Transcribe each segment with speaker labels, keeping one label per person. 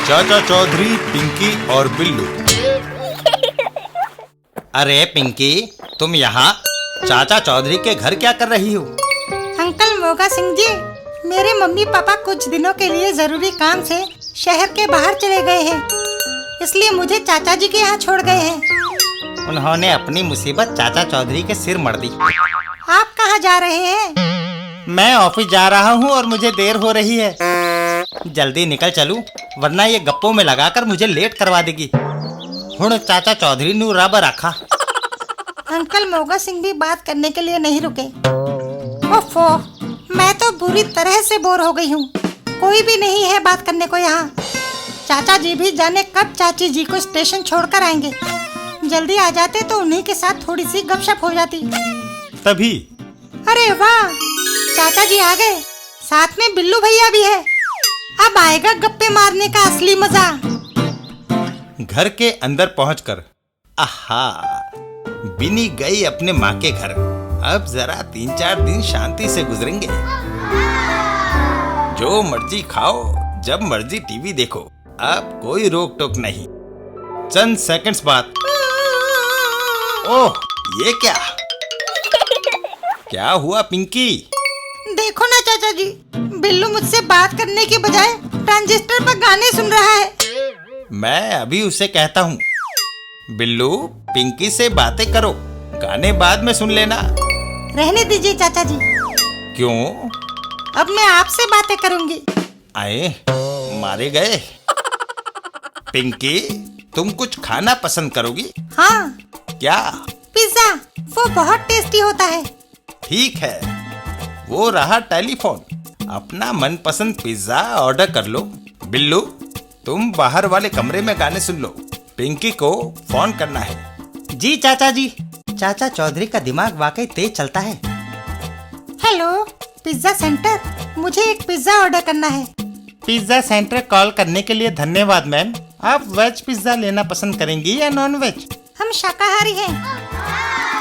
Speaker 1: चाचा चौधरी, पिंकी और बिल्लू। अरे पिंकी, तुम यहाँ चाचा चौधरी के घर क्या कर रही हो?
Speaker 2: अंकल मोगा सिंह जी, मेरे मम्मी पापा कुछ दिनों के लिए जरूरी काम से शहर के बाहर चले गए हैं, इसलिए मुझे चाचा जी के यहाँ छोड़ गए हैं।
Speaker 1: उन्होंने अपनी मुसीबत चाचा चौधरी के सिर मढ़ दी।
Speaker 2: आप कहाँ जा रहे हैं?
Speaker 1: मैं ऑफिस जा रहा हूँ और मुझे देर हो रही है। जल्दी निकल चलूं, वरना ये गप्पों में लगाकर मुझे लेट करवा देगी। हुण चाचा चौधरी नु रब रखा।
Speaker 2: अंकल मोगा सिंह भी बात करने के लिए नहीं रुके। ओफो, मैं तो बुरी तरह से बोर हो गई हूँ। कोई भी नहीं है बात करने को यहाँ। चाचा जी भी जाने कब चाची जी को स्टेशन छोड़कर आएंगे। जल्दी आ जाते तो उन्हीं के साथ थोड़ी सी गपशप हो जाती।
Speaker 1: तभी
Speaker 2: अरे वाह, चाचा जी आ गए, साथ में बिल्लू भैया भी है। अब आएगा गप्पे मारने का असली मजा।
Speaker 1: घर के अंदर पहुंचकर आहा, बिनी गई अपने माँ के घर। अब जरा 3-4 दिन शांति से गुजरेंगे। जो मर्जी खाओ, जब मर्जी टीवी देखो, अब कोई रोक टोक नहीं। चंद सेकंड्स बाद, ओह ये क्या हुआ पिंकी?
Speaker 2: देखो ना चाचा जी, बिल्लू मुझसे बात करने की बजाय ट्रांजिस्टर पर गाने सुन रहा है।
Speaker 1: मैं अभी उसे कहता हूँ, बिल्लू पिंकी से बातें करो, गाने बाद में सुन लेना।
Speaker 2: रहने दीजिए चाचा जी।
Speaker 1: क्यों?
Speaker 2: अब मैं आपसे बातें करूंगी।
Speaker 1: आए मारे गए। पिंकी, तुम कुछ खाना पसंद करोगी?
Speaker 2: हाँ,
Speaker 1: क्या?
Speaker 2: पिज्जा, वो बहुत टेस्टी होता है।
Speaker 1: ठीक है, वो रहा टेलीफोन। अपना मनपसंद पिज्जा ऑर्डर कर लो। बिल्लू, तुम बाहर वाले कमरे में गाने सुन लो। पिंकी को फोन करना है। जी चाचा जी। चाचा चौधरी का दिमाग वाकई तेज चलता है।
Speaker 2: हेलो पिज्जा सेंटर, मुझे एक पिज्जा ऑर्डर करना है।
Speaker 1: पिज्जा सेंटर कॉल करने के लिए धन्यवाद मैम। आप वेज पिज्जा लेना पसंद करेंगी या नॉन वेज?
Speaker 2: हम शाकाहारी हैं।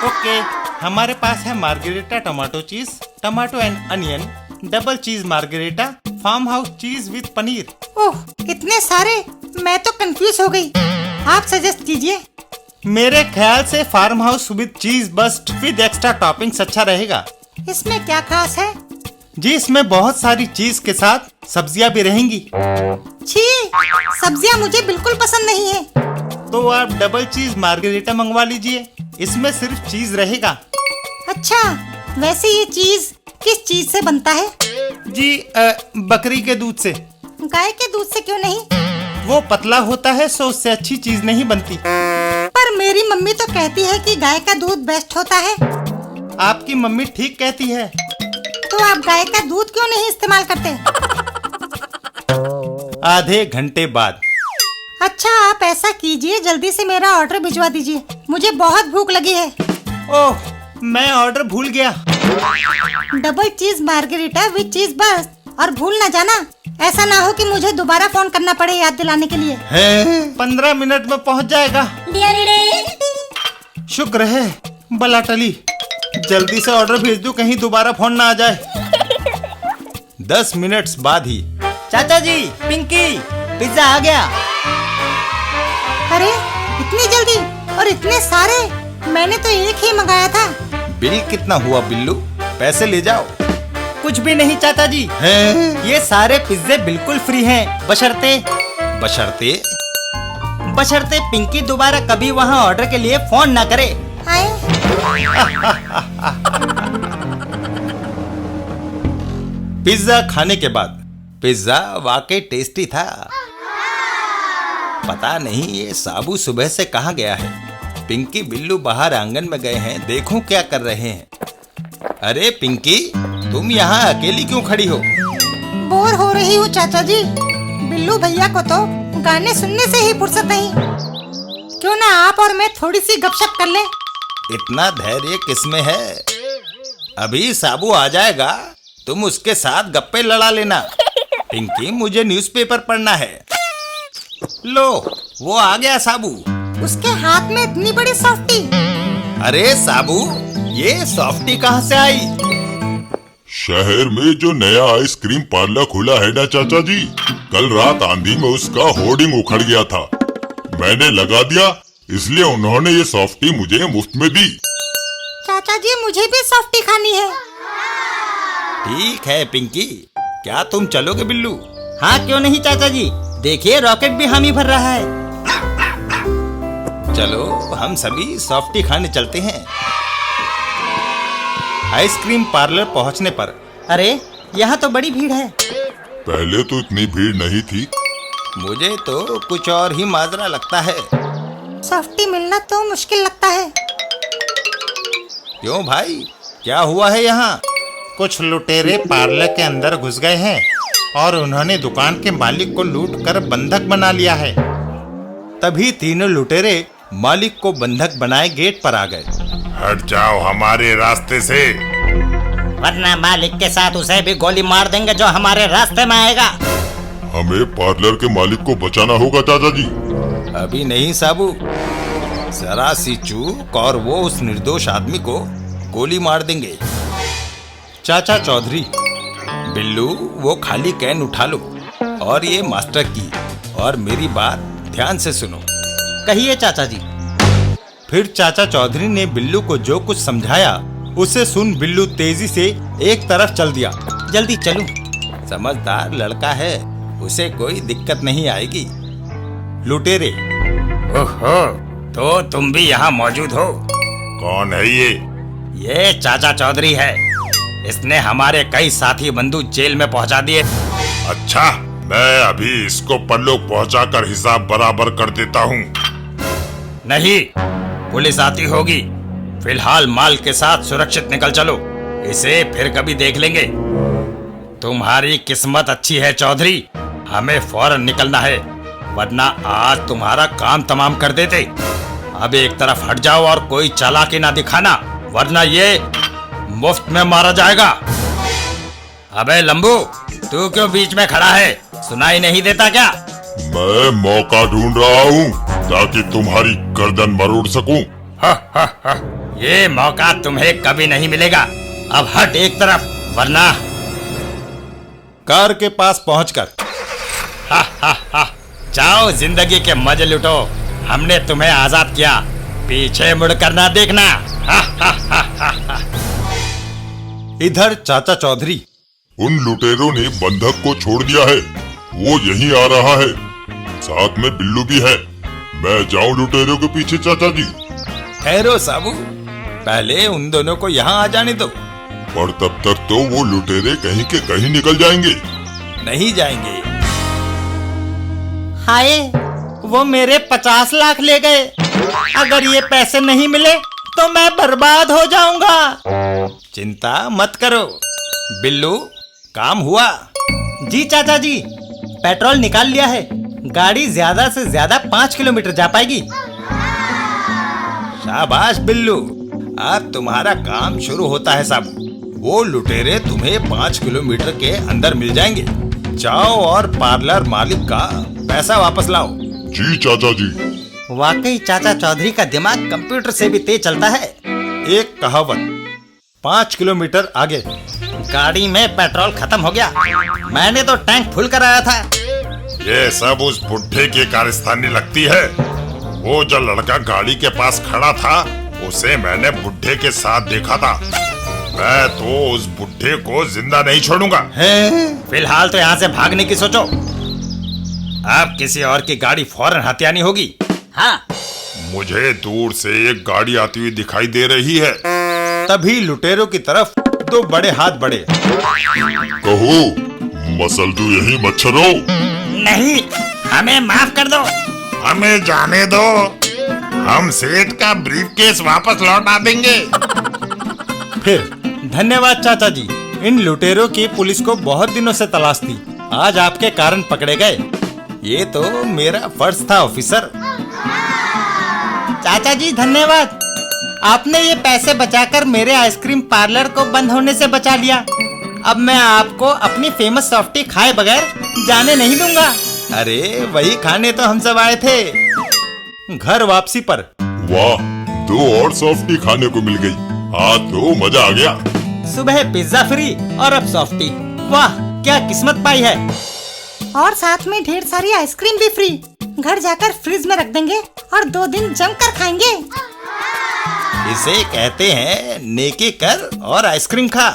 Speaker 1: ओके, हमारे पास है मार्गरेटा टमाटो चीज, टमाटो एंड अनियन, डबल चीज मार्गरेटा, फार्म हाउस चीज विद पनीर।
Speaker 2: ओह, इतने सारे, मैं तो कंफ्यूज हो गई। आप सजेस्ट कीजिए।
Speaker 1: मेरे ख्याल से फार्म हाउस विद चीज बस्ट विद एक्स्ट्रा टॉपिंग्स अच्छा रहेगा।
Speaker 2: इसमें क्या खास है?
Speaker 1: जी, इसमें बहुत सारी चीज के साथ सब्जियां भी रहेंगी।
Speaker 2: छी, सब्जियां मुझे बिल्कुल पसंद नहीं है।
Speaker 1: तो आप डबल चीज मार्गरेटा मंगवा लीजिए, इसमें सिर्फ चीज रहेगा।
Speaker 2: अच्छा, वैसे ये चीज किस चीज से बनता है?
Speaker 1: जी बकरी के दूध से।
Speaker 2: गाय के दूध से क्यों नहीं?
Speaker 1: वो पतला होता है, सो उससे अच्छी चीज नहीं बनती।
Speaker 2: पर मेरी मम्मी तो कहती है कि गाय का दूध बेस्ट होता है।
Speaker 1: आपकी मम्मी ठीक कहती है।
Speaker 2: तो आप गाय का दूध क्यों नहीं इस्तेमाल करते?
Speaker 1: आधे घंटे बाद।
Speaker 2: अच्छा, आप ऐसा कीजिए, जल्दी से मेरा ऑर्डर भिजवा दीजिए, मुझे बहुत भूख लगी है।
Speaker 1: ओह, मैं ऑर्डर भूल गया।
Speaker 2: डबल चीज मार्गरेटा विद चीज बस। और भूल ना जाना, ऐसा ना हो कि मुझे दोबारा फोन करना पड़े याद दिलाने के लिए।
Speaker 1: 15 मिनट में पहुंच जाएगा। शुक्र है बला टली। जल्दी से ऑर्डर भेज दो, कहीं दोबारा फोन ना आ जाए। 10 मिनट्स बाद ही, चाचा जी, पिंकी, पिज्जा आ गया।
Speaker 2: अरे इतनी जल्दी और इतने सारे, मैंने तो एक ही मंगाया था।
Speaker 1: बिल कितना हुआ बिल्लू? पैसे ले जाओ। कुछ भी नहीं चाचा जी, ये सारे पिज्जे बिल्कुल फ्री हैं, बशर्ते पिंकी दोबारा कभी वहाँ ऑर्डर के लिए फोन ना करे। पिज्जा खाने के बाद, पिज्जा वाकई टेस्टी था। पता नहीं ये साबू सुबह से कहाँ गया है। पिंकी बिल्लू बाहर आंगन में गए हैं, देखूं क्या कर रहे हैं। अरे पिंकी, तुम यहाँ अकेली क्यों खड़ी हो?
Speaker 2: बोर हो रही हूँ चाचा जी। बिल्लू भैया को तो गाने सुनने से ही फुर्सत नहीं। क्यों ना आप और मैं थोड़ी सी गपशप कर लें?
Speaker 1: इतना धैर्य किसमें है? अभी साबू आ जाएगा, तुम उसके साथ गप्पे लड़ा लेना। पिंकी, मुझे न्यूज़पेपर पढ़ना है। लो, वो आ गया साबू।
Speaker 2: उसके हाथ में इतनी बड़ी सॉफ्टी।
Speaker 1: अरे साबू, ये सॉफ्टी कहाँ से आई?
Speaker 3: शहर में जो नया आइसक्रीम पार्लर खुला है ना चाचा जी, कल रात आंधी में उसका होर्डिंग उखड़ गया था। मैंने लगा दिया, इसलिए उन्होंने ये सॉफ्टी मुझे मुफ्त में दी।
Speaker 2: चाचा जी मुझे भी सॉफ्टी खानी है।
Speaker 1: ठीक है पिंकी, क्या तुम चलोगे बिल्लू?
Speaker 4: हाँ क्यों नहीं चाचा जी, देखिए रॉकेट भी हामी भर रहा है।
Speaker 1: चलो हम सभी सॉफ्टी खाने चलते हैं। आइसक्रीम पार्लर पहुंचने पर
Speaker 4: अरे यहाँ तो बड़ी भीड़ है।
Speaker 3: पहले तो इतनी भीड़ नहीं थी।
Speaker 1: मुझे तो कुछ और ही माजरा लगता है।
Speaker 2: सॉफ्टी मिलना तो मुश्किल लगता है।
Speaker 1: क्यों भाई, क्या हुआ है यहाँ?
Speaker 5: कुछ लुटेरे पार्लर के अंदर घुस गए हैं और उन्होंने दुकान के मालिक को लूट कर बंधक बना लिया है।
Speaker 1: तभी तीनों लुटेरे मालिक को बंधक बनाए गेट पर आ गए।
Speaker 3: हट जाओ हमारे रास्ते से।
Speaker 4: वरना मालिक के साथ उसे भी गोली मार देंगे जो हमारे रास्ते में आएगा।
Speaker 3: हमें पार्लर के मालिक को बचाना होगा चाचा जी।
Speaker 1: अभी नहीं साबू, जरा सी चूक और वो उस निर्दोष आदमी को गोली मार देंगे। चाचा चौधरी, बिल्लू वो खाली कैन उठा लो और ये मास्टर की, और मेरी बात ध्यान से सुनो।
Speaker 4: कहिए चाचा जी।
Speaker 1: फिर चाचा चौधरी ने बिल्लू को जो कुछ समझाया उसे सुन बिल्लू तेजी से एक तरफ चल दिया।
Speaker 4: जल्दी चलूं।
Speaker 1: समझदार लड़का है, उसे कोई दिक्कत नहीं आएगी। लुटेरे,
Speaker 6: ओहो, तो तुम भी यहाँ मौजूद हो?
Speaker 3: कौन है ये?
Speaker 6: ये चाचा चौधरी है। इसने हमारे कई साथी बंधु जेल में पहुँचा दिए।
Speaker 3: अच्छा, मैं अभी इसको पल्लोक पहुंचाकर हिसाब बराबर कर देता हूँ।
Speaker 6: नहीं, पुलिस आती होगी। फिलहाल माल के साथ सुरक्षित निकल चलो, इसे फिर कभी देख लेंगे। तुम्हारी किस्मत अच्छी है चौधरी, हमें फौरन निकलना है, वरना आज तुम्हारा काम तमाम कर देते। अब एक तरफ हट जाओ और कोई चालाकी ना दिखाना, वरना ये मुफ्त में मारा जाएगा। अबे लंबू, तू क्यों बीच में खड़ा है? सुनाई नहीं देता क्या?
Speaker 3: मैं मौका ढूंढ रहा हूँ ताकि तुम्हारी गर्दन मरोड़ सकूं।
Speaker 6: ये मौका तुम्हें कभी नहीं मिलेगा। अब हट एक तरफ, वरना
Speaker 1: कार के पास पहुंचकर
Speaker 6: जाओ जिंदगी के मजे लुटो। हमने तुम्हें आजाद किया, पीछे मुड़कर ना देखना।
Speaker 1: इधर चाचा चौधरी,
Speaker 3: उन लुटेरों ने बंधक को छोड़ दिया है, वो यहीं आ रहा है, साथ में बिल्लू भी है। मैं जाऊं लुटेरों के पीछे चाचा जी?
Speaker 1: ठहरो साबू, पहले उन दोनों को यहाँ आ जाने दो।
Speaker 3: और तब तक तो वो लुटेरे कहीं के कहीं निकल जाएंगे।
Speaker 1: नहीं जाएंगे।
Speaker 4: हाय, वो मेरे 50 लाख ले गए। अगर ये पैसे नहीं मिले तो मैं बर्बाद हो जाऊंगा।
Speaker 1: चिंता मत करो बिल्लू, काम हुआ।
Speaker 4: जी चाचा जी, पेट्रोल निकाल लिया है, गाड़ी ज्यादा से ज्यादा 5 किलोमीटर जा पाएगी।
Speaker 1: शाबाश बिल्लू, अब तुम्हारा काम शुरू होता है साबू। वो लुटेरे तुम्हें 5 किलोमीटर के अंदर मिल जाएंगे। जाओ और पार्लर मालिक का पैसा वापस लाओ।
Speaker 3: जी चाचा जी।
Speaker 4: वाकई चाचा चौधरी का दिमाग कंप्यूटर से भी तेज चलता है।
Speaker 1: एक कहावत, 5 किलोमीटर आगे।
Speaker 4: गाड़ी में पेट्रोल खत्म हो गया, मैंने तो टैंक फुल कराया था।
Speaker 3: ये सब उस बुढ़े की कारस्तानी लगती है। वो जो लड़का गाड़ी के पास खड़ा था, उसे मैंने बुढ़े के साथ देखा था। मैं तो उस बुढ़े को जिंदा नहीं छोड़ूंगा।
Speaker 6: फिलहाल तो यहाँ से भागने की सोचो। अब किसी और की गाड़ी फौरन हथियानी होगी।
Speaker 4: हाँ,
Speaker 3: मुझे दूर से एक गाड़ी आती हुई दिखाई दे रही है।
Speaker 1: तभी लुटेरों की तरफ 2 बड़े हाथ बढ़े।
Speaker 3: कहो, मसल तू यही मच्छरों।
Speaker 6: नहीं, हमें माफ कर दो।
Speaker 3: हमें जाने दो, हम सेठ का ब्रीफकेस वापस लौटा देंगे।
Speaker 1: फिर धन्यवाद चाचा जी, इन लुटेरों की पुलिस को बहुत दिनों से तलाश थी, आज आपके कारण पकड़े गए। ये तो मेरा फर्ज था ऑफिसर।
Speaker 4: चाचा जी धन्यवाद, आपने ये पैसे बचाकर मेरे आइसक्रीम पार्लर को बंद होने से बचा लिया। अब मैं आपको अपनी फेमस सॉफ्टी खाए बगैर जाने नहीं दूंगा।
Speaker 1: अरे वही खाने तो हम सब आए थे। घर वापसी पर
Speaker 3: वाह, 2 और सॉफ्टी खाने को मिल गई। हाँ तो मजा आ गया।
Speaker 4: सुबह पिज्जा फ्री और अब सॉफ्टी। वाह क्या किस्मत पाई है।
Speaker 2: और साथ में ढेर सारी आइसक्रीम भी फ्री। घर जाकर फ्रिज में रख देंगे और 2 दिन जमकर खाएंगे।
Speaker 1: इसे कहते हैं नेकी कर और आइसक्रीम खा।